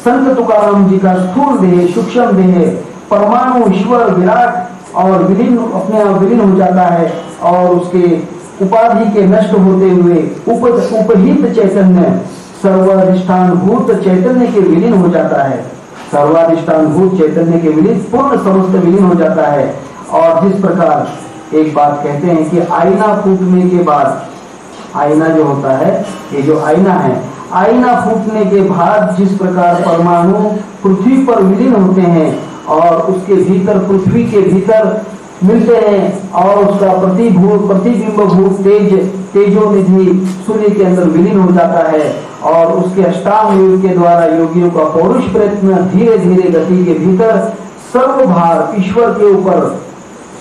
संत तुकाराम जी का स्थूल देह, सूक्ष्म देह, परमाणु, ईश्वर, विराट और विलीन, अपने आप विलीन हो जाता है और उसके उपाधि के नष्ट होते हुए उपहित चैतन्य सर्वाधिष्ठान भूत चैतन्य के विलीन हो जाता है। सर्वाधिष्ठान भूत चैतन्य के विलीन पूर्ण समस्त विलीन हो जाता है। और जिस प्रकार एक बात कहते हैं कि आईना फूटने के बाद, आईना जो होता है, ये जो आईना है, आईना फूटने के बाद जिस प्रकार परमाणु पृथ्वी पर विलीन होते हैं और उसके भीतर, पृथ्वी के भीतर मिलते हैं और उसका प्रतिबिंब भूत तेजोनिधि सूर्य के अंदर विलीन हो जाता है और उसके अष्टांग योग के द्वारा योगियों का पौरुष प्रयत्न धीरे धीरे गति के भीतर सर्वभार ईश्वर के ऊपर,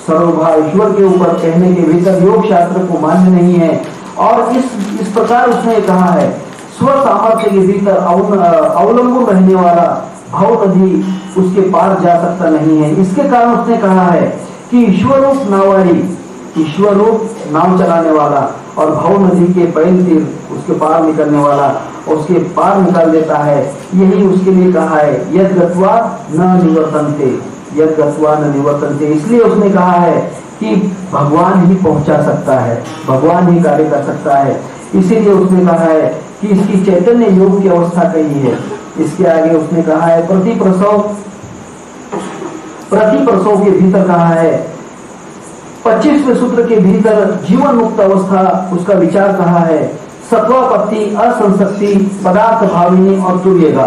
सर्वभार ईश्वर के ऊपर कहने के भीतर योग शास्त्र को मान्य नहीं है। और इस प्रकार उसने कहा है, स्व सामर्थ्य के भीतर अवलंबन रहने वाला भव नदी उसके पार जा सकता नहीं है। इसके कारण उसने कहा है कि ईश्वर रूप नावारी, ईश्वर रूप नाव चलाने वाला और भव नदी के पैल तीर उसके पार निकलने वाला, उसके पार निकाल देता है। यही उसके लिए कहा है यद गत्वा न निवर्तन्ते, यद गत्वा न निवर्तन्ते। इसलिए उसने कहा है कि भगवान ही पहुंचा सकता है, भगवान ही कार्य कर सकता है। इसीलिए उसने कहा है कि इसकी चैतन्य योग की अवस्था कही है। इसके आगे उसने कहा है प्रतिप्रसव के भीतर कहा है, 25वें सूत्र के भीतर जीवन मुक्त अवस्था उसका विचार कहा है, सत्वापत्ति, असंशक्ति, पदार्थ भाविनी और तुर्यगा।